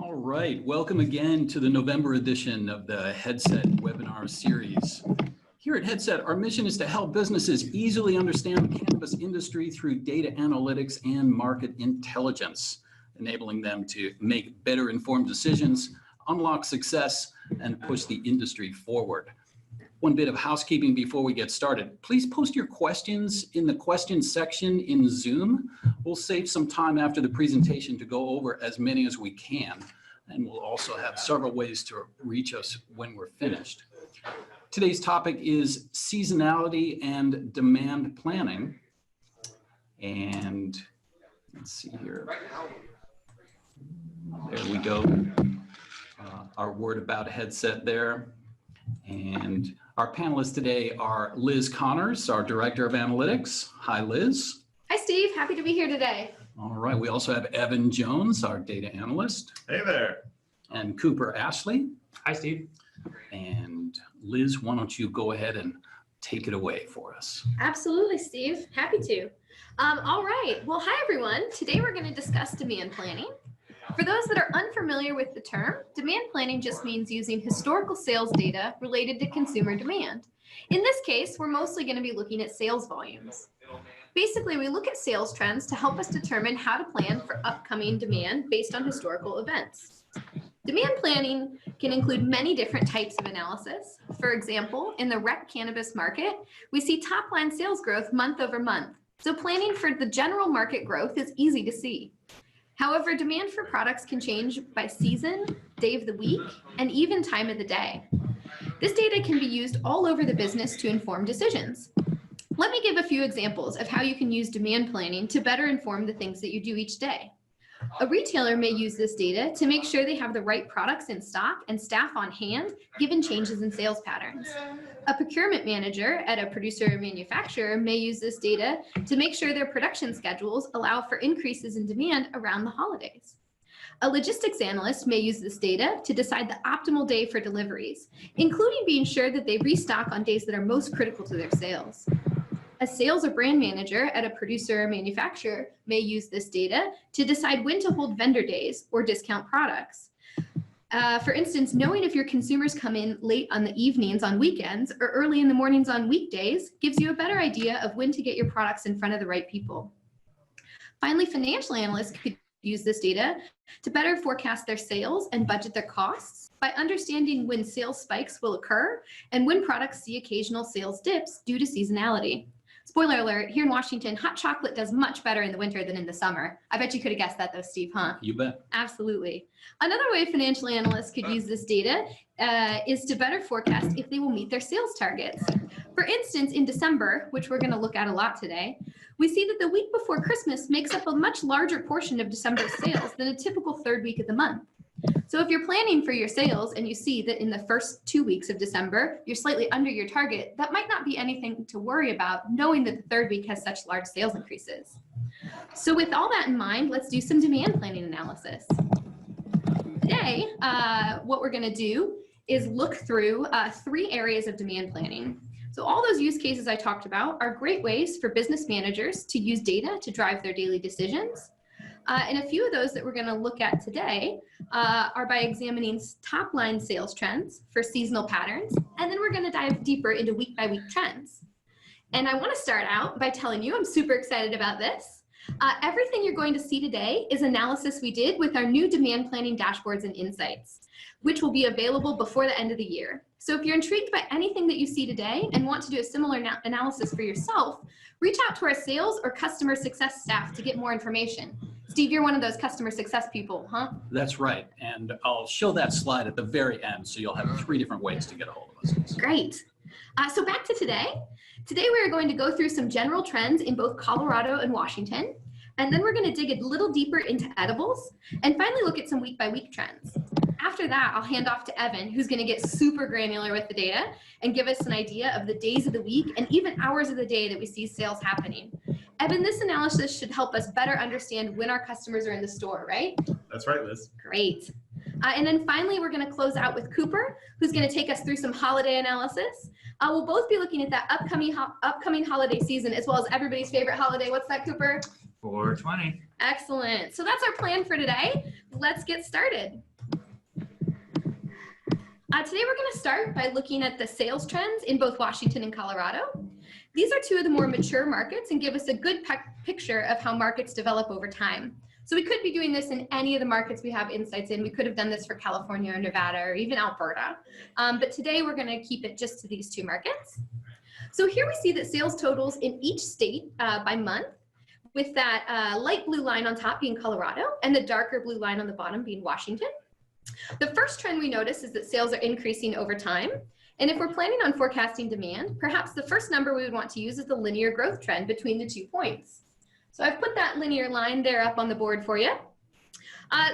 All right, welcome again to the November edition of the Headset webinar series. Here at Headset, our mission is to help businesses easily understand the cannabis industry through data analytics and market intelligence, enabling them to make better informed decisions, unlock success, and push the industry forward. One bit of housekeeping before we get started. Please post your questions in the questions section in Zoom. We'll save some time after the presentation to go over as many as we can. And we'll also have several ways to reach us when we're finished. Today's topic is seasonality and demand planning. And let's see here. There we go. Our word about Headset there. And our panelists today are Liz Connors, our Director of Analytics. Hi, Liz. Hi, Steve. Happy to be here today. All right. We also have Evan Jones, our Data Analyst. Hey there. And Cooper Ashley. Hi, Steve. And Liz, why don't you go ahead and take it away for us? Absolutely, Steve. Happy to. All right. Well, hi, everyone. Today we're going to discuss demand planning. For those that are unfamiliar with the term, demand planning just means using historical sales data related to consumer demand. In this case, we're mostly going to be looking at sales volumes. Basically, we look at sales trends to help us determine how to plan for upcoming demand based on historical events. Demand planning can include many different types of analysis. For example, in the rec cannabis market, we see top-line sales growth month over month. So planning for the general market growth is easy to see. However, demand for products can change by season, day of the week, and even time of the day. This data can be used all over the business to inform decisions. Let me give a few examples of how you can use demand planning to better inform the things that you do each day. A retailer may use this data to make sure they have the right products in stock and staff on hand, given changes in sales patterns. A procurement manager at a producer or manufacturer may use this data to make sure their production schedules allow for increases in demand around the holidays. A logistics analyst may use this data to decide the optimal day for deliveries, including being sure that they restock on days that are most critical to their sales. A sales or brand manager at a producer or manufacturer may use this data to decide when to hold vendor days or discount products. For instance, knowing if your consumers come in late on the evenings on weekends or early in the mornings on weekdays gives you a better idea of when to get your products in front of the right people. Finally, financial analysts could use this data to better forecast their sales and budget their costs by understanding when sales spikes will occur and when products see occasional sales dips due to seasonality. Spoiler alert, here in Washington, hot chocolate does much better in the winter than in the summer. I bet you could have guessed that though, Steve, huh? You bet. Absolutely. Another way financial analysts could use this data is to better forecast if they will meet their sales targets. For instance, in December, which we're going to look at a lot today, we see that the week before Christmas makes up a much larger portion of December's sales than a typical third week of the month. So if you're planning for your sales and you see that in the first 2 weeks of December, you're slightly under your target, that might not be anything to worry about, knowing that the third week has such large sales increases. So with all that in mind, let's do some demand planning analysis. Today, what we're going to do is look through 3 areas of demand planning. So all those use cases I talked about are great ways for business managers to use data to drive their daily decisions. And a few of those that we're going to look at today are by examining top-line sales trends for seasonal patterns, and then we're going to dive deeper into week-by-week trends. And I want to start out by telling you I'm super excited about this. Everything you're going to see today is analysis we did with our new demand planning dashboards and insights, which will be available before the end of the year. So if you're intrigued by anything that you see today and want to do a similar analysis for yourself, reach out to our sales or customer success staff to get more information. Steve, you're one of those customer success people, huh? That's right. And I'll show that slide at the very end, so you'll have 3 different ways to get a hold of us. Great. So back to today. Today we are going to go through some general trends in both Colorado and Washington, and then we're going to dig a little deeper into edibles, and finally look at some week-by-week trends. After that, I'll hand off to Evan, who's going to get super granular with the data and give us an idea of the days of the week and even hours of the day that we see sales happening. Evan, this analysis should help us better understand when our customers are in the store, right? That's right, Liz. Great. And then finally, we're going to close out with Cooper, who's going to take us through some holiday analysis. We'll both be looking at that upcoming holiday season, as well as everybody's favorite holiday. What's that, Cooper? 420. Excellent. So that's our plan for today. Let's get started. Today we're going to start by looking at the sales trends in both Washington and Colorado. These are two of the more mature markets and give us a good picture of how markets develop over time. So we could be doing this in any of the markets we have insights in. We could have done this for California or Nevada or even Alberta. But today we're going to keep it just to these two markets. So here we see that sales totals in each state by month, with that light blue line on top being Colorado and the darker blue line on the bottom being Washington. The first trend we notice is that sales are increasing over time. And if we're planning on forecasting demand, perhaps the first number we would want to use is the linear growth trend between the 2 points. So I've put that linear line there up on the board for you.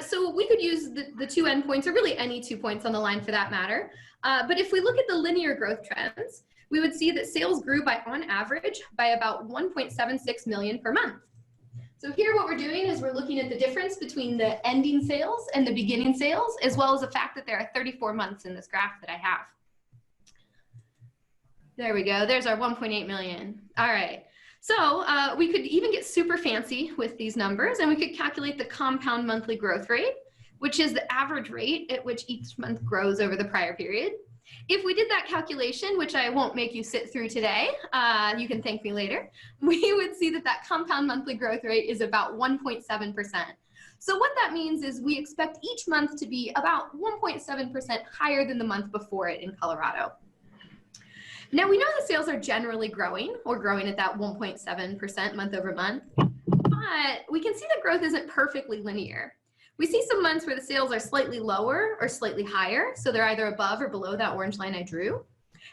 So we could use the 2 endpoints, or really any 2 points on the line for that matter. But if we look at the linear growth trends, we would see that sales grew by, on average, by about 1.76 million per month. So here what we're doing is we're looking at the difference between the ending sales and the beginning sales, as well as the fact that there are 34 months in this graph that I have. There we go, there's our 1.8 million. All right, so we could even get super fancy with these numbers, and we could calculate the compound monthly growth rate, which is the average rate at which each month grows over the prior period. If we did that calculation, which I won't make you sit through today, you can thank me later, we would see that that compound monthly growth rate is about 1.7%. So what that means is we expect each month to be about 1.7% higher than the month before it in Colorado. Now we know that sales are generally growing, or growing at that 1.7% month over month, but we can see that growth isn't perfectly linear. We see some months where the sales are slightly lower or slightly higher, so they're either above or below that orange line I drew.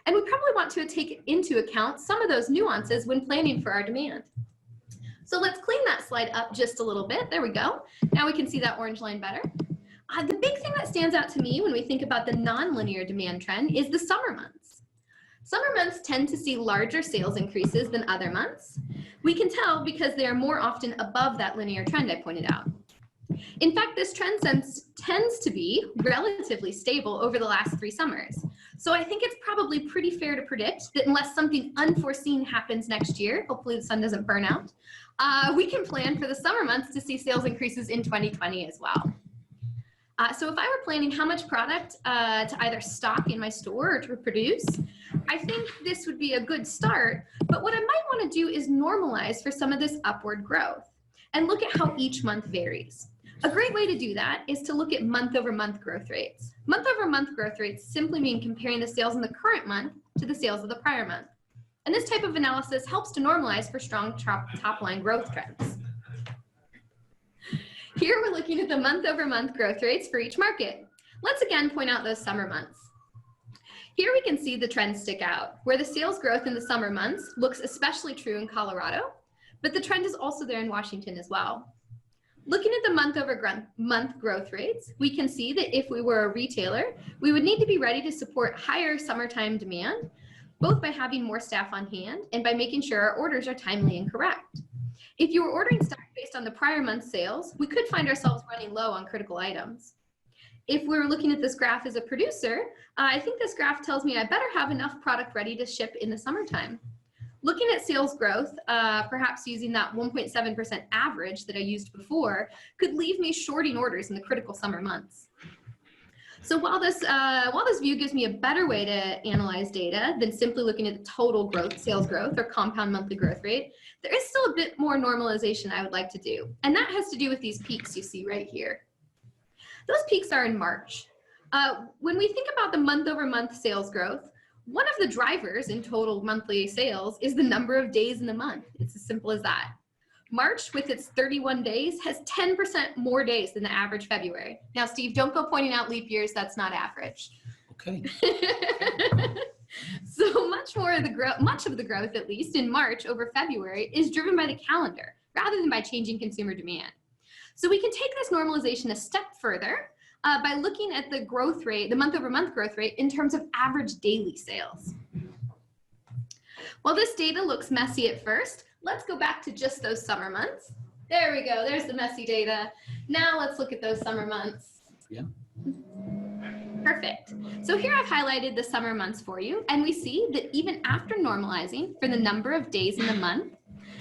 And we probably want to take into account some of those nuances when planning for our demand. So let's clean that slide up just a little bit. There we go. Now we can see that orange line better. The big thing that stands out to me when we think about the nonlinear demand trend is the summer months. Summer months tend to see larger sales increases than other months. We can tell because they are more often above that linear trend I pointed out. In fact, this trend tends to be relatively stable over the last 3 summers. So I think it's probably pretty fair to predict that unless something unforeseen happens next year, hopefully the sun doesn't burn out, we can plan for the summer months to see sales increases in 2020 as well. So if I were planning how much product to either stock in my store or to produce, I think this would be a good start. But what I might want to do is normalize for some of this upward growth and look at how each month varies. A great way to do that is to look at month-over-month growth rates. Month-over-month growth rates simply mean comparing the sales in the current month to the sales of the prior month. And this type of analysis helps to normalize for strong top-line growth trends. Here we're looking at the month-over-month growth rates for each market. Let's again point out those summer months. Here we can see the trends stick out, where the sales growth in the summer months looks especially true in Colorado, but the trend is also there in Washington as well. Looking at the month-over-month growth rates, we can see that if we were a retailer, we would need to be ready to support higher summertime demand, both by having more staff on hand and by making sure our orders are timely and correct. If you were ordering stock based on the prior month's sales, we could find ourselves running low on critical items. If we were looking at this graph as a producer, I think this graph tells me I better have enough product ready to ship in the summertime. Looking at sales growth, perhaps using that 1.7% average that I used before, could leave me shorting orders in the critical summer months. So while this view gives me a better way to analyze data than simply looking at the total growth, sales growth, or compound monthly growth rate, there is still a bit more normalization I would like to do. And that has to do with these peaks you see right here. Those peaks are in March. When we think about the month-over-month sales growth, one of the drivers in total monthly sales is the number of days in the month. It's as simple as that. March, with its 31 days, has 10% more days than the average February. Now, Steve, don't go pointing out leap years. That's not average. Okay. So much of the growth, at least in March over February, is driven by the calendar rather than by changing consumer demand. So we can take this normalization a step further by looking at the growth rate, the month-over-month growth rate, in terms of average daily sales. While this data looks messy at first, let's go back to just those summer months. There we go, there's the messy data. Now let's look at those summer months. Yeah. Perfect. So here I've highlighted the summer months for you, and we see that even after normalizing for the number of days in the month,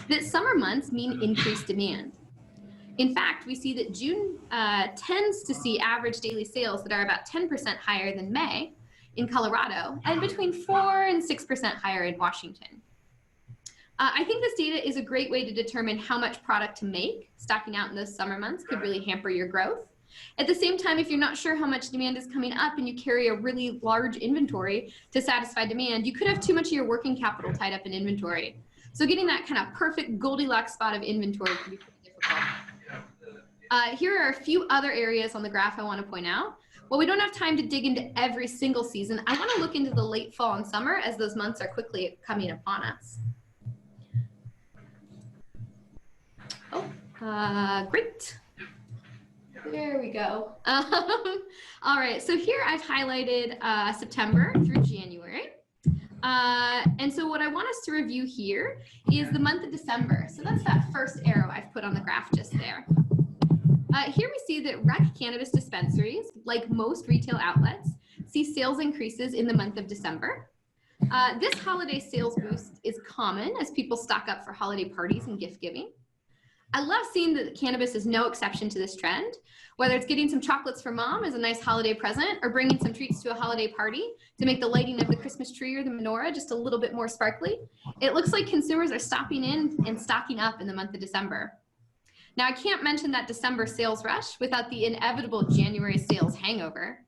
that summer months mean increased demand. In fact, we see that June tends to see average daily sales that are about 10% higher than May, in Colorado and between 4 and 6% higher in Washington. I think this data is a great way to determine how much product to make. Stocking out in those summer months could really hamper your growth. At the same time, if you're not sure how much demand is coming up and you carry a really large inventory to satisfy demand, you could have too much of your working capital tied up in inventory. So getting that kind of perfect Goldilocks spot of inventory can be pretty difficult. Here are a few other areas on the graph I want to point out. While we don't have time to dig into every single season, I want to look into the late fall and summer as those months are quickly coming upon us. Great. There we go. All right, so here I've highlighted September through January. And so what I want us to review here is the month of December. So that's that first arrow I've put on the graph just there. Here we see that rec cannabis dispensaries, like most retail outlets, see sales increases in the month of December. This holiday sales boost is common as people stock up for holiday parties and gift giving. I love seeing that cannabis is no exception to this trend, whether it's getting some chocolates for mom as a nice holiday present or bringing some treats to a holiday party to make the lighting of the Christmas tree or the menorah just a little bit more sparkly. It looks like consumers are stopping in and stocking up in the month of December. Now, I can't mention that December sales rush without the inevitable January sales hangover.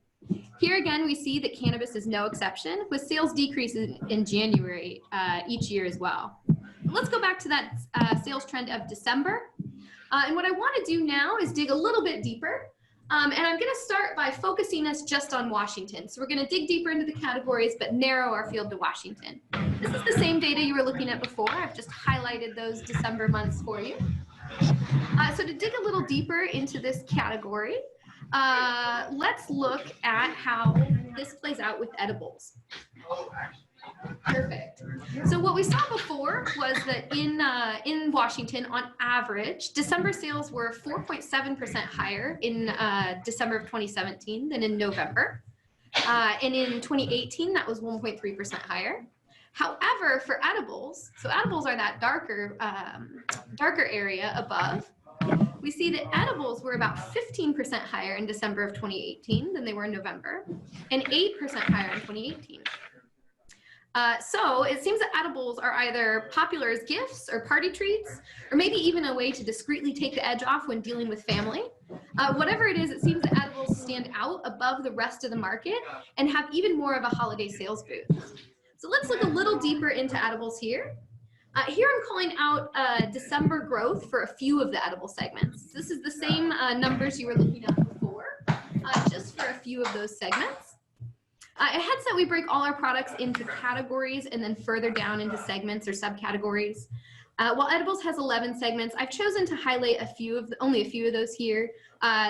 Here again, we see that cannabis is no exception, with sales decreases in January each year as well. Let's go back to that sales trend of December. And what I want to do now is dig a little bit deeper. And I'm going to start by focusing us just on Washington. So we're going to dig deeper into the categories, but narrow our field to Washington. This is the same data you were looking at before. I've just highlighted those December months for you. So to dig a little deeper into this category, let's look at how this plays out with edibles. Perfect. So what we saw before was that in Washington, on average, December sales were 4.7% higher in December of 2017 than in November. And in 2018, that was 1.3% higher. However, for edibles, so edibles are that darker area above, we see that edibles were about 15% higher in December of 2018 than they were in November, and 8% higher in 2018. So it seems that edibles are either popular as gifts or party treats, or maybe even a way to discreetly take the edge off when dealing with family. Whatever it is, it seems that edibles stand out above the rest of the market and have even more of a holiday sales boost. So let's look a little deeper into edibles here. Here I'm calling out December growth for a few of the edible segments. This is the same numbers you were looking at before, just for a few of those segments. At Headset, we break all our products into categories and then further down into segments or subcategories. While edibles has 11 segments, I've chosen to highlight only a few of those here.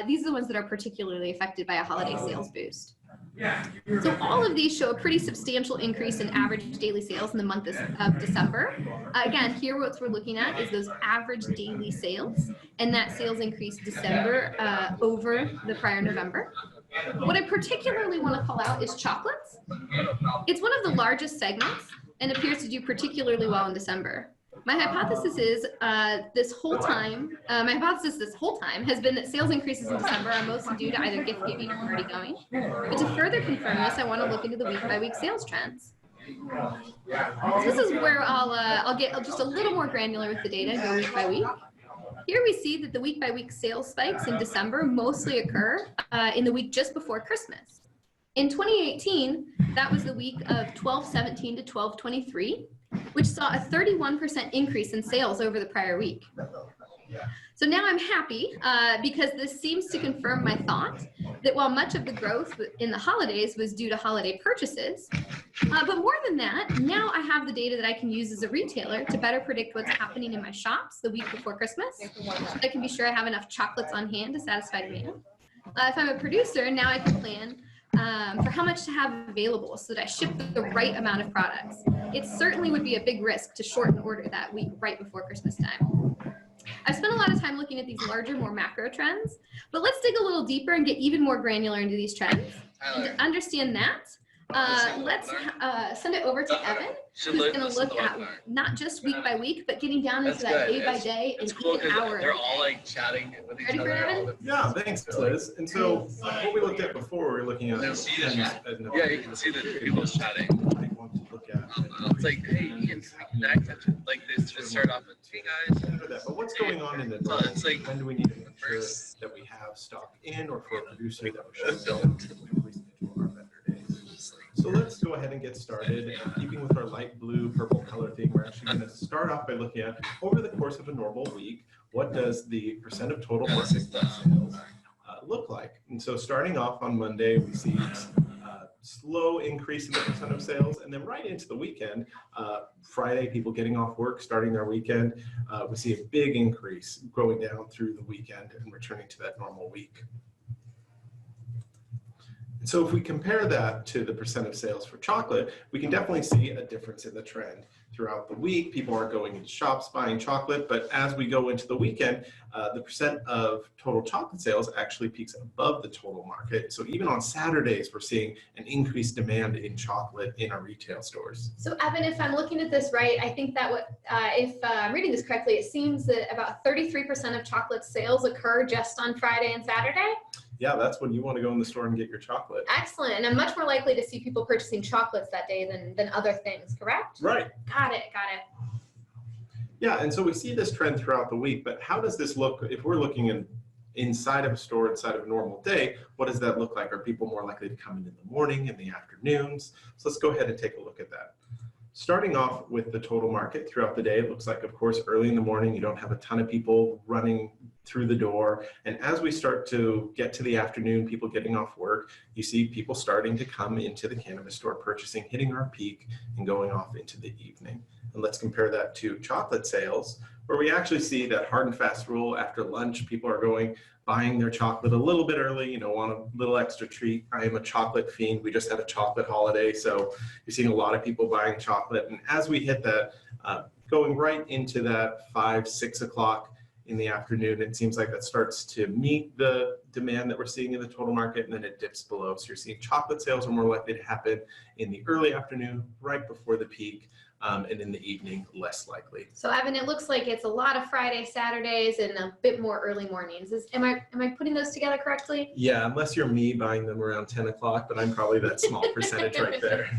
These are the ones that are particularly affected by a holiday sales boost. So all of these show a pretty substantial increase in average daily sales in the month of December. Again, here what we're looking at is those average daily sales, and that sales increase December over the prior November. What I particularly want to call out is chocolates. It's one of the largest segments and appears to do particularly well in December. My hypothesis is this whole time has been that sales increases in December are mostly due to either gift giving or party going. But to further confirm this, I want to look into the week by week sales trends. So this is where I'll get just a little more granular with the data and go week by week. Here we see that the week by week sales spikes in December mostly occur in the week just before Christmas. In 2018, that was the week of 12/17 to 12/23, which saw a 31% increase in sales over the prior week. So now I'm happy because this seems to confirm my thought that while much of the growth in the holidays was due to holiday purchases, but more than that, now I have the data that I can use as a retailer to better predict what's happening in my shops the week before Christmas. I can be sure I have enough chocolates on hand to satisfy demand. If I'm a producer, now I can plan for how much to have available so that I ship the right amount of products. It certainly would be a big risk to shorten order that week right before Christmas time. I've spent a lot of time looking at these larger, more macro trends, but let's dig a little deeper and get even more granular into these trends. And to understand that, let's send it over to Evan, who's going to look at not just week by week, but getting down into that day by day and even hour. They're all like chatting with each other. Ready for Evan? Yeah, thanks, Liz. And so what we looked at before before, we were looking at They'll see the trends chat. as an Yeah, you can see the people chatting. I want to look at. It's like, hey, Ian, connect. Like they just start off with, hey guys. But what's going on in the So normal? it's like When do we need to make sure first- that we have stock in, or for a producer that we're shipping built. when we reschedule our vendor days? So let's go ahead and get started. Keeping with our light blue, purple color theme, we're actually going to start off by looking at, over the course of a normal week, what does the percent of total market sales look like? And so starting off on Monday, we see slow increase in the percent of sales, and then right into the weekend, Friday, people getting off work, starting their weekend, we see a big increase going down through the weekend and returning to that normal week. And so if we compare that to the percent of sales for chocolate, we can definitely see a difference in the trend. Throughout the week, people aren't going into shops buying chocolate, but as we go into the weekend, the percent of total chocolate sales actually peaks above the total market. So even on Saturdays, we're seeing an increased demand in chocolate in our retail stores. So Evan, if I'm looking at this right, I think that if I'm reading this correctly, it seems that about 33% of chocolate sales occur just on Friday and Saturday. Yeah, that's when you want to go in the store and get your chocolate. Excellent. And I'm much more likely to see people purchasing chocolates that day than other things, correct? Right. Got it. Yeah, and so we see this trend throughout the week, but how does this look if we're looking inside of a store, inside of a normal day? What does that look like? Are people more likely to come in the morning, in the afternoons? So let's go ahead and take a look at that. Starting off with the total market throughout the day, it looks like, of course, early in the morning, you don't have a ton of people running through the door. And as we start to get to the afternoon, people getting off work, you see people starting to come into the cannabis store purchasing, hitting our peak and going off into the evening. And let's compare that to chocolate sales, where we actually see that hard and fast rule. After lunch, people are buying their chocolate a little bit early, want a little extra treat. I am a chocolate fiend. We just had a chocolate holiday, so you're seeing a lot of people buying chocolate. And as we hit that, going right into that 5, 6 o'clock in the afternoon, it seems like that starts to meet the demand that we're seeing in the total market, and then it dips below. So you're seeing chocolate sales are more likely to happen in the early afternoon, right before the peak, and in the evening, less likely. So Evan, it looks like it's a lot of Fridays, Saturdays, and a bit more early mornings. Am I putting those together correctly? Yeah, unless you're me buying them around 10 o'clock, but I'm probably that small percentage right there.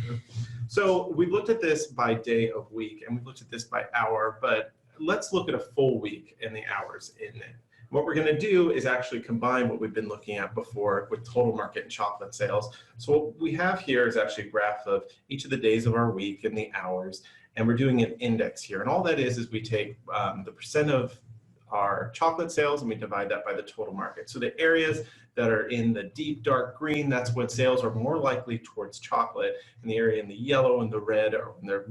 So we've looked at this by day of week, and we've looked at this by hour, but let's look at a full week and the hours in it. What we're going to do is actually combine what we've been looking at before with total market and chocolate sales. So what we have here is actually a graph of each of the days of our week and the hours, and we're doing an index here. And all that is we take the percent of our chocolate sales and we divide that by the total market. So the areas that are in the deep dark green, that's when sales are more likely towards chocolate, and the area in the yellow and the red are when they're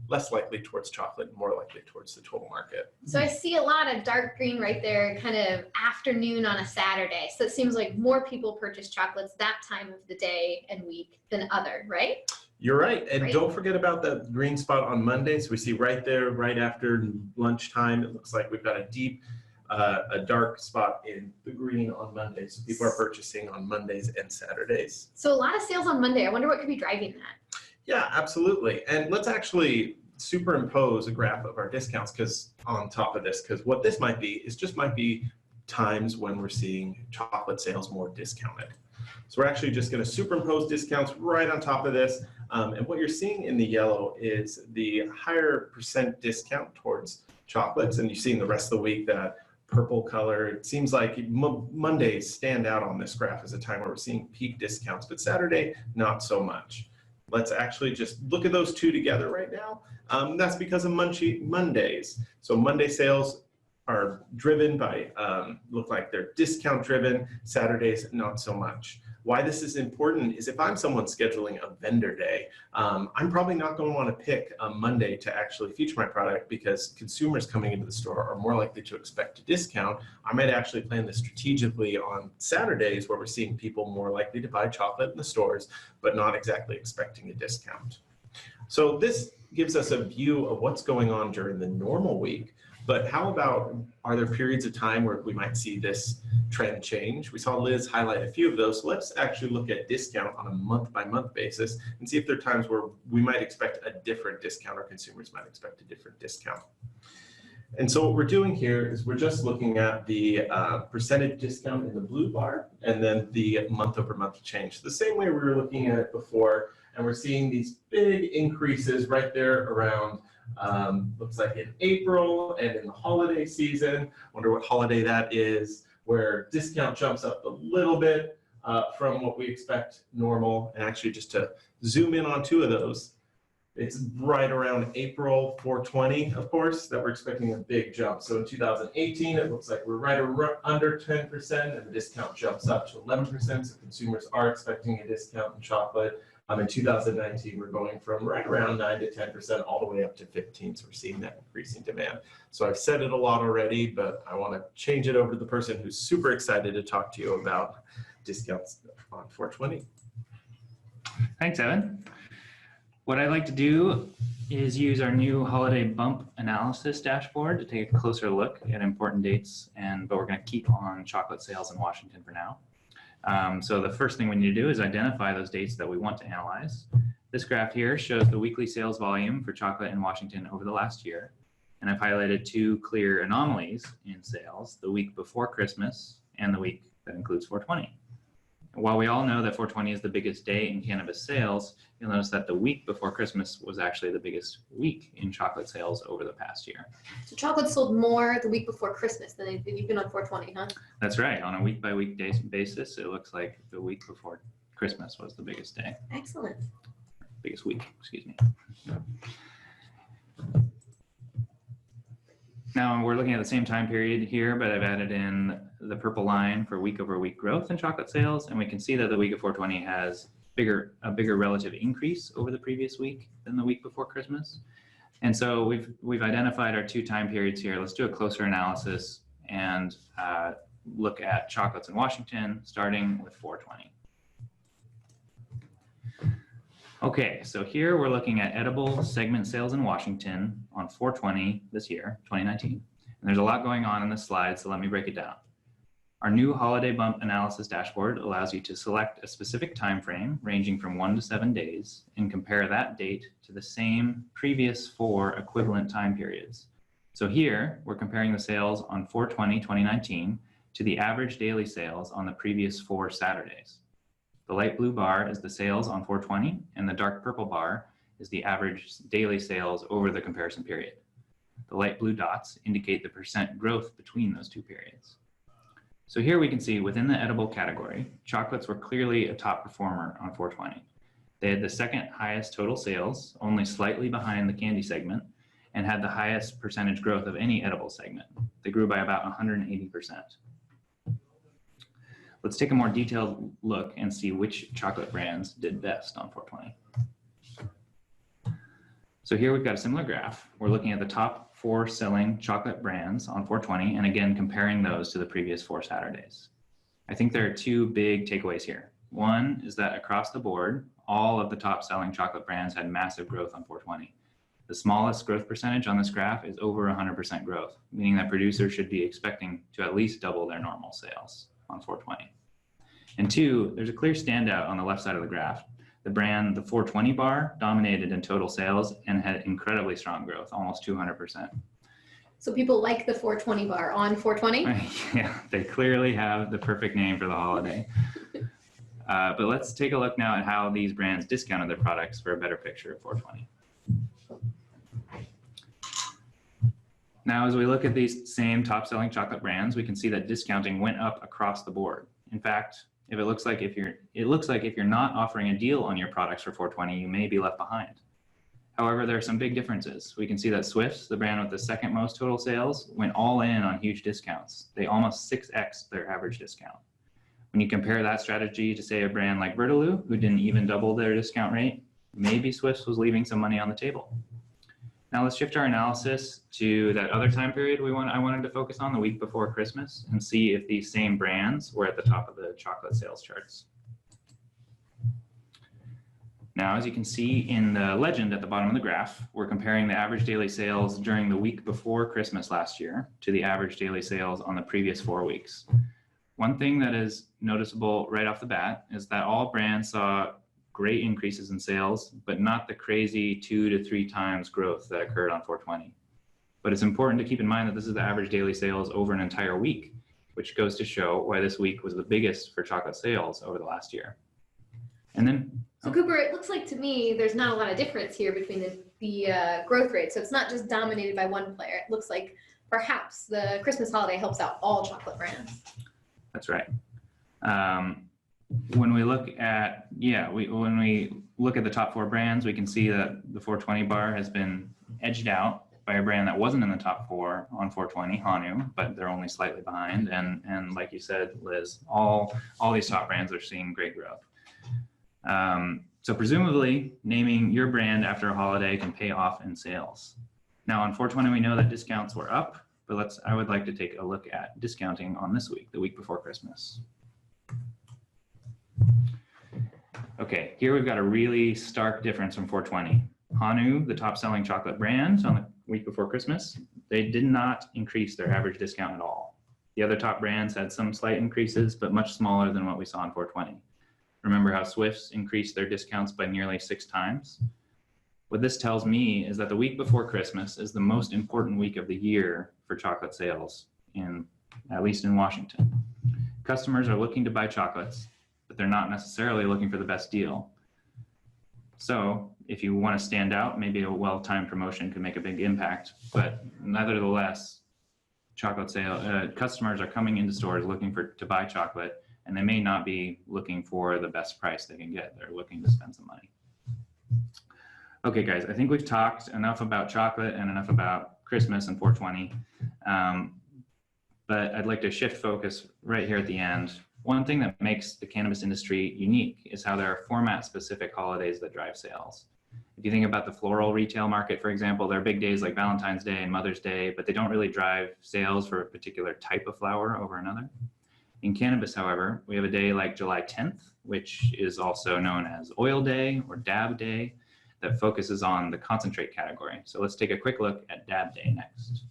less likely towards chocolate and more likely towards the total market. So I see a lot of dark green right there, kind of afternoon on a Saturday. So it seems like more people purchase chocolates that time of the day and week than other, right? You're right. And Right. Don't forget about that green spot on Mondays. We see right there, right after lunchtime, it looks like we've got a dark spot in the green on Mondays. So people are purchasing on Mondays and Saturdays. So a lot of sales on Monday. I wonder what could be driving that. Yeah, absolutely. And let's actually superimpose a graph of our discounts on top of this, because what this might be times when we're seeing chocolate sales more discounted. So we're actually just going to superimpose discounts right on top of this. And what you're seeing in the yellow is the higher percent discount towards chocolates. And you're seeing the rest of the week that purple color. It seems like Mondays stand out on this graph as a time where we're seeing peak discounts, but Saturday, not so much. Let's actually just look at those two together right now. That's because of Mondays. So Monday sales are driven by, look like they're discount driven. Saturdays, not so much. Why this is important is if I'm someone scheduling a vendor day, I'm probably not going to want to pick a Monday to actually feature my product, because consumers coming into the store are more likely to expect a discount. I might actually plan this strategically on Saturdays, where we're seeing people more likely to buy chocolate in the stores, but not exactly expecting a discount. So this gives us a view of what's going on during the normal week. But how about, are there periods of time where we might see this trend change? We saw Liz highlight a few of those. So let's actually look at discount on a month-by-month basis and see if there are times where we might expect a different discount or consumers might expect a different discount. And so what we're doing here is we're just looking at the percentage discount in the blue bar and then the month over month change. The same way we were looking at it before, and we're seeing these big increases right there around, looks like in April and in the holiday season. Wonder what holiday that is, where discount jumps up a little bit from what we expect normal. And actually just to zoom in on two of those, it's right around April 420, of course, that we're expecting a big jump. So in 2018, it looks like we're right under 10%, and the discount jumps up to 11%. So consumers are expecting a discount in chocolate. In 2019, we're going from right around 9 to 10% all the way up to 15. So we're seeing that increasing demand. So I've said it a lot already, but I want to change it over to the person who's super excited to talk to you about discounts on 420. Thanks, Evan. What I'd like to do is use our new holiday bump analysis dashboard to take a closer look at important dates, but we're going to keep on chocolate sales in Washington for now. So the first thing we need to do is identify those dates that we want to analyze. This graph here shows the weekly sales volume for chocolate in Washington over the last year. And I've highlighted two clear anomalies in sales, the week before Christmas and the week that includes 420. While we all know that 420 is the biggest day in cannabis sales, you'll notice that the week before Christmas was actually the biggest week in chocolate sales over the past year. So chocolate sold more the week before Christmas than even on 420, huh? That's right. On a week-by-week basis, it looks like the week before Christmas was the biggest day. Excellent. Biggest week, excuse me. Now we're looking at the same time period here, but I've added in the purple line for week over week growth in chocolate sales. And we can see that the week of 420 has a bigger relative increase over the previous week than the week before Christmas. And so we've identified our two time periods here. Let's do a closer analysis and look at chocolates in Washington, starting with 420. Okay, so here we're looking at edible segment sales in Washington on 420 this year, 2019. And there's a lot going on in this slide, so let me break it down. Our new holiday bump analysis dashboard allows you to select a specific time frame ranging from 1 to 7 days and compare that date to the same previous 4 equivalent time periods. So here we're comparing the sales on 4/20/2019 to the average daily sales on the previous 4 Saturdays. The light blue bar is the sales on 420, and the dark purple bar is the average daily sales over the comparison period. The light blue dots indicate the percent growth between those two periods. So here we can see within the edible category, chocolates were clearly a top performer on 420. They had the second highest total sales, only slightly behind the candy segment, and had the highest percentage growth of any edible segment. They grew by about 180%. Let's take a more detailed look and see which chocolate brands did best on 420. So here we've got a similar graph. We're looking at the top 4 selling chocolate brands on 420, and again, comparing those to the previous 4 Saturdays. I think there are 2 big takeaways here. One is that across the board, all of the top selling chocolate brands had massive growth on 420. The smallest growth percentage on this graph is over 100% growth, meaning that producers should be expecting to at least double their normal sales on 420. And 2, there's a clear standout on the left side of the graph. The 420 bar dominated in total sales and had incredibly strong growth, almost 200%. So people like the 420 bar on 420? Yeah, they clearly have the perfect name for the holiday. But let's take a look now at how these brands discounted their products for a better picture of 420. Now, as we look at these same top selling chocolate brands, we can see that discounting went up across the board. In fact, it looks like if you're not offering a deal on your products for 420, you may be left behind. However, there are some big differences. We can see that Swift's, the brand with the second most total sales, went all in on huge discounts. They almost 6x their average discount. When you compare that strategy to, say, a brand like Bertaloo, who didn't even double their discount rate, maybe Swift's was leaving some money on the table. Now let's shift our analysis to that other time period I wanted to focus on, the week before Christmas, and see if these same brands were at the top of the chocolate sales charts. Now, as you can see in the legend at the bottom of the graph, we're comparing the average daily sales during the week before Christmas last year to the average daily sales on the previous 4 weeks. One thing that is noticeable right off the bat is that all brands saw great increases in sales, but not the crazy 2 to 3 times growth that occurred on 420. But it's important to keep in mind that this is the average daily sales over an entire week, which goes to show why this week was the biggest for chocolate sales over the last year. And then, So Cooper, it looks like to me there's not a lot of difference here between the growth rate. So it's not just dominated by one player. It looks like perhaps the Christmas holiday helps out all chocolate brands. that's right. When we look at, when we look at the top 4 brands, we can see that the 420 bar has been edged out by a brand that wasn't in the top 4 on 420, Hanu, but they're only slightly behind. And like you said, Liz, all these top brands are seeing great growth. So presumably naming your brand after a holiday can pay off in sales. Now on 420, we know that discounts were up, but I would like to take a look at discounting on this week, the week before Christmas. Okay, here we've got a really stark difference from 420. Hanu, the top selling chocolate brand on the week before Christmas, they did not increase their average discount at all. The other top brands had some slight increases, but much smaller than what we saw in 420. Remember how Swift's increased their discounts by nearly 6 times? What this tells me is that the week before Christmas is the most important week of the year for chocolate sales, at least in Washington. Customers are looking to buy chocolates, but they're not necessarily looking for the best deal. So if you want to stand out, maybe a well-timed promotion could make a big impact, but nevertheless, customers are coming into stores looking to buy chocolate, and they may not be looking for the best price they can get. They're looking to spend some money. Okay, guys, I think we've talked enough about chocolate and enough about Christmas and 420, but I'd like to shift focus right here at the end. One thing that makes the cannabis industry unique is how there are format-specific holidays that drive sales. If you think about the floral retail market, for example, there are big days like Valentine's Day and Mother's Day, but they don't really drive sales for a particular type of flower over another. In cannabis, however, we have a day like July 10th, which is also known as Oil Day or Dab Day, that focuses on the concentrate category. So let's take a quick look at Dab Day next.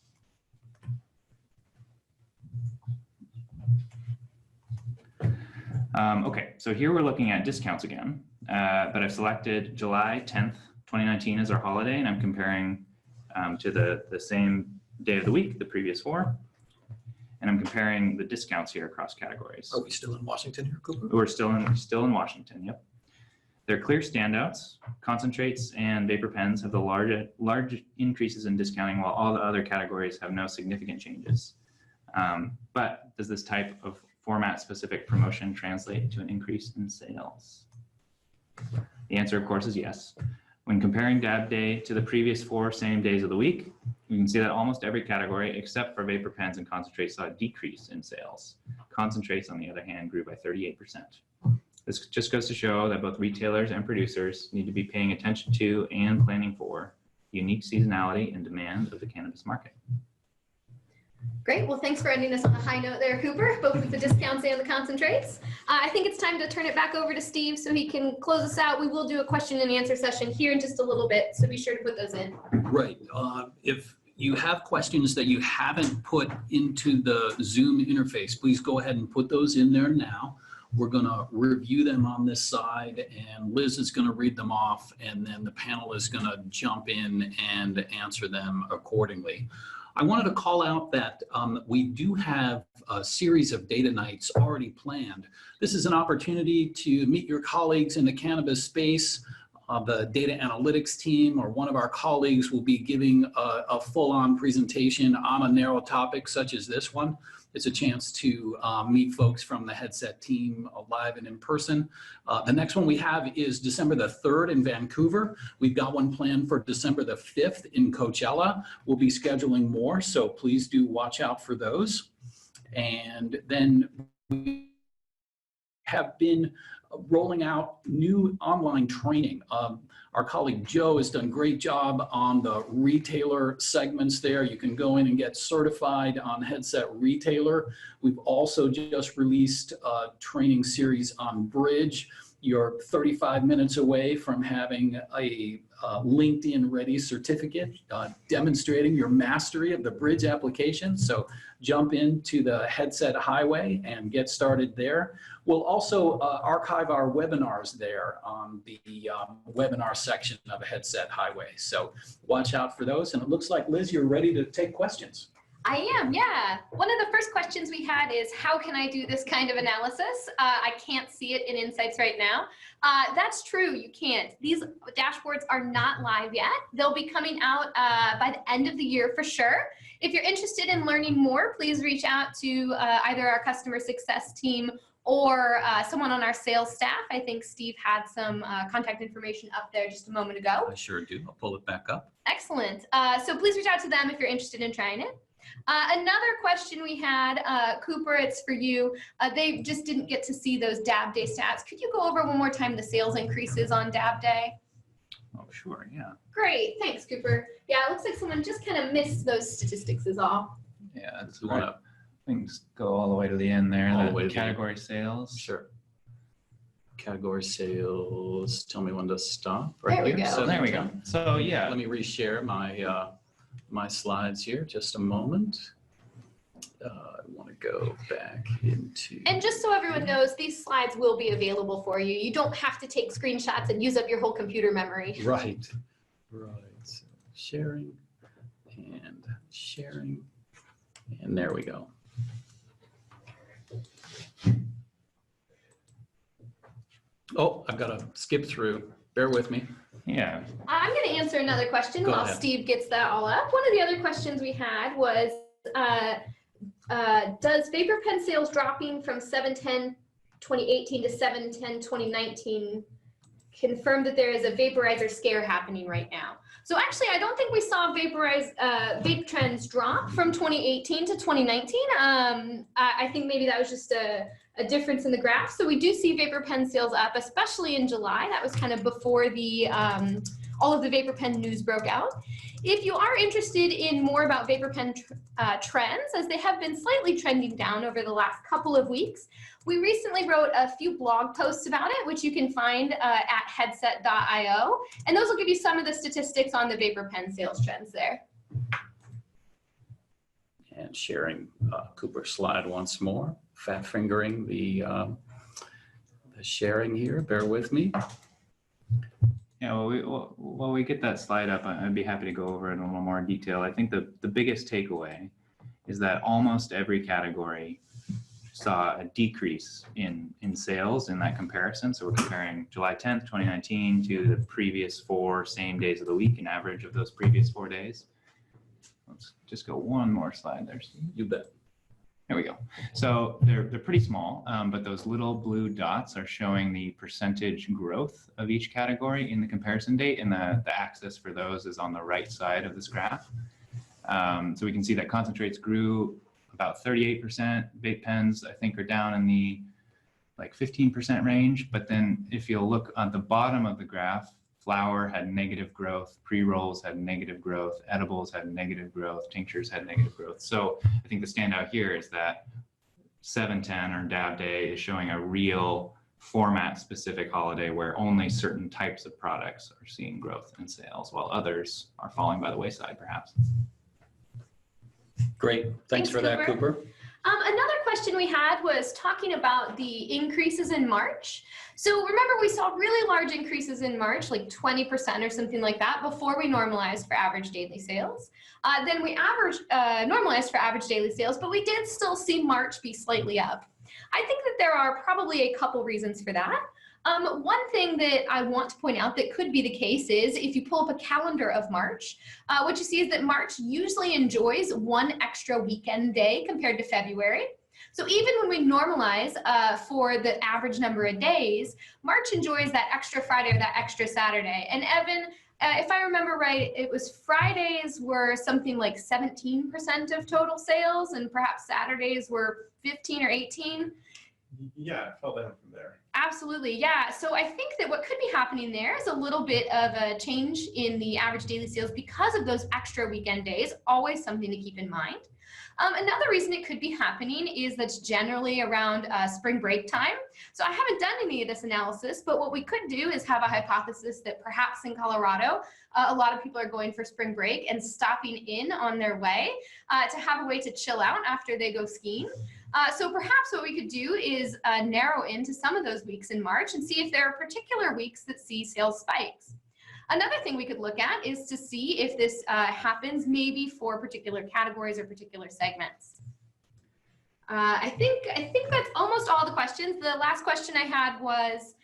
Okay, so here we're looking at discounts again, but I've selected July 10th, 2019 as our holiday, and I'm comparing to the same day of the week, the previous 4. And I'm comparing the discounts here across categories. Are we still in Washington here, Cooper? We're still in Washington, yep. They're clear standouts. Concentrates and vapor pens have the large increases in discounting, while all the other categories have no significant changes. But does this type of format-specific promotion translate to an increase in sales? The answer, of course, is yes. When comparing Dab Day to the previous 4 same days of the week, you can see that almost every category except for vapor pens and concentrates saw a decrease in sales. Concentrates, on the other hand, grew by 38%. This just goes to show that both retailers and producers need to be paying attention to and planning for unique seasonality and demand of the cannabis market. Great. Well, thanks for ending us on a high note there, Cooper, both with the discounts and the concentrates. I think it's time to turn it back over to Steve so he can close us out. We will do a question and answer session here in just a little bit, so be sure to put those in. Right. If you have questions that you haven't put into the Zoom interface, please go ahead and put those in there now. We're going to review them on this side, and Liz is going to read them off, and then the panel is going to jump in and answer them accordingly. I wanted to call out that we do have a series of data nights already planned. This is an opportunity to meet your colleagues in the cannabis space. The data analytics team or one of our colleagues will be giving a full-on presentation on a narrow topic such as this one. It's a chance to meet folks from the Headset team live and in person. The next one we have is December the 3rd in Vancouver. We've got one planned for December the 5th in Coachella. We'll be scheduling more, so please do watch out for those. And then we have been rolling out new online training. Our colleague Joe has done a great job on the retailer segments there. You can go in and get certified on Headset Retailer. We've also just released a training series on Bridge. You're 35 minutes away from having a LinkedIn ready certificate demonstrating your mastery of the Bridge application. So jump into the Headset Highway and get started there. We'll also archive our webinars there on the webinar section of Headset Highway. So watch out for those. And it looks like, Liz, you're ready to take questions. I am, yeah. One of the first questions we had is, how can I do this kind of analysis? I can't see it in Insights right now. That's true, you can't. These dashboards are not live yet. They'll be coming out by the end of the year for sure. If you're interested in learning more, please reach out to either our customer success team or someone on our sales staff. I think Steve had some contact information up there just a moment ago. I sure do. I'll pull it back up. Excellent. So please reach out to them if you're interested in trying it. Another question we had, Cooper, it's for you. They just didn't get to see those DAB Day stats. Could you go over one more time the sales increases on DAB Day? Oh, sure, yeah. Great, thanks, Cooper. Yeah, it looks like someone just kind of missed those statistics is all. Yeah, that's You wanna- things go all the way to the end there. All the way to the category sales. Sure. Category sales, tell me when to stop. There we here. go. So there we go. So yeah, Let me reshare my my slides here, just a moment. I want to go back into. And just so everyone knows, these slides will be available for you. You don't have to take screenshots and use up your whole computer memory. Right, right. So sharing, and there we go. Oh, I've got to skip through. Bear with me. yeah. I'm going to answer another question Go while ahead. Steve gets that all up. One of the other questions we had was, does vapor pen sales dropping from 7/10/2018 to 7/10/2019 confirm that there is a vaporizer scare happening right now? So actually, I don't think we saw vape trends drop from 2018 to 2019. I think maybe that was just a difference in the graph. So we do see vapor pen sales up, especially in July. That was kind of before the all of the vapor pen news broke out. If you are interested in more about vapor pen trends, as they have been slightly trending down over the last couple of weeks, we recently wrote a few blog posts about it, which you can find at headset.io. And those will give you some of the statistics on the vapor pen sales trends there. And sharing Cooper's slide once more. Fat fingering the sharing here. Bear with me. Yeah, well, while we get that slide up, I'd be happy to go over it in a little more detail. I think the biggest takeaway is that almost every category saw a decrease in sales in that comparison. So we're comparing July 10th, 2019 to the previous 4 same days of the week, an average of those previous 4 days. Let's just go one more slide there, Steve. You bet. There we go. So they're pretty small, but those little blue dots are showing the percentage growth of each category in the comparison date, and the axis for those is on the right side of this graph. So we can see that concentrates grew about 38%. Vape pens, I think, are down in the like 15% range. But then if you'll look at the bottom of the graph, flour had negative growth, pre-rolls had negative growth, edibles had negative growth, tinctures had negative growth. So I think the standout here is that 7/10 or DAB Day is showing a real format specific holiday where only certain types of products are seeing growth in sales while others are falling by the wayside perhaps. Great. Thanks for that, Cooper. Another question we had was talking about the increases in March. So remember, we saw really large increases in March, like 20% or something like that, before we normalized for average daily sales. Then we normalized for average daily sales, but we did still see March be slightly up. I think that there are probably a couple reasons for that. One thing that I want to point out that could be the case is if you pull up a calendar of March, what you see is that March usually enjoys one extra weekend day compared to February. So even when we normalize for the average number of days, March enjoys that extra Friday or that extra Saturday. And Evan, if I remember right, it was Fridays were something like 17% of total sales, and perhaps Saturdays were 15 or 18. Yeah, it fell down from there. Absolutely, yeah. So I think that what could be happening there is a little bit of a change in the average daily sales because of those extra weekend days, always something to keep in mind. Another reason it could be happening is that's generally around spring break time. So I haven't done any of this analysis, but what we could do is have a hypothesis that perhaps in Colorado, a lot of people are going for spring break and stopping in on their way to have a way to chill out after they go skiing. So perhaps what we could do is narrow into some of those weeks in March and see if there are particular weeks that see sales spikes. Another thing we could look at is to see if this happens maybe for particular categories or particular segments. I think that's almost all the questions. The last question I had was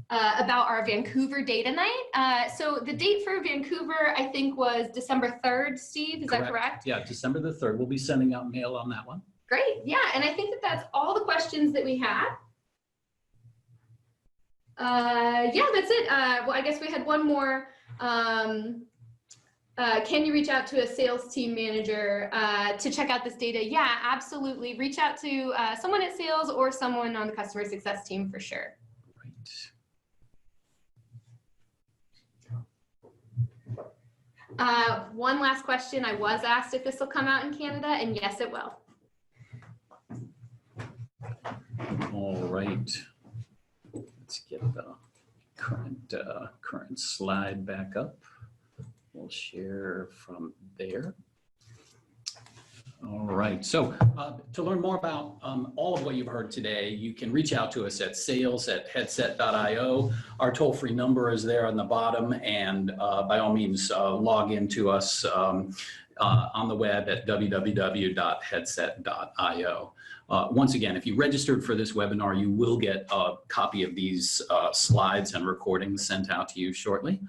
about our Vancouver data night. So the date for Vancouver, I think, was December 3rd, Steve, is that correct? Yeah, December the 3rd. We'll be sending out mail on that one. Great, yeah, and I think that that's all the questions that we had. Yeah, that's it. Well, I guess we had one more. Can you reach out to a sales team manager to check out this data? Yeah, absolutely. Reach out to someone at sales or someone on the customer success team for sure. Right. One last question. I was asked if this will come out in Canada, and yes, it will. All right. Let's get the current slide back up. We'll share from there. All right, so to learn more about all of what you've heard today, you can reach out to us at sales@headset.io. Our toll-free number is there on the bottom, and by all means, log into us on the web at www.headset.io. Once again, if you registered for this webinar, you will get a copy of these slides and recordings sent out to you shortly.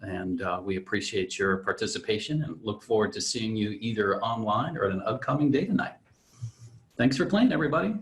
And we appreciate your participation and look forward to seeing you either online or at an upcoming data night. Thanks for playing, everybody.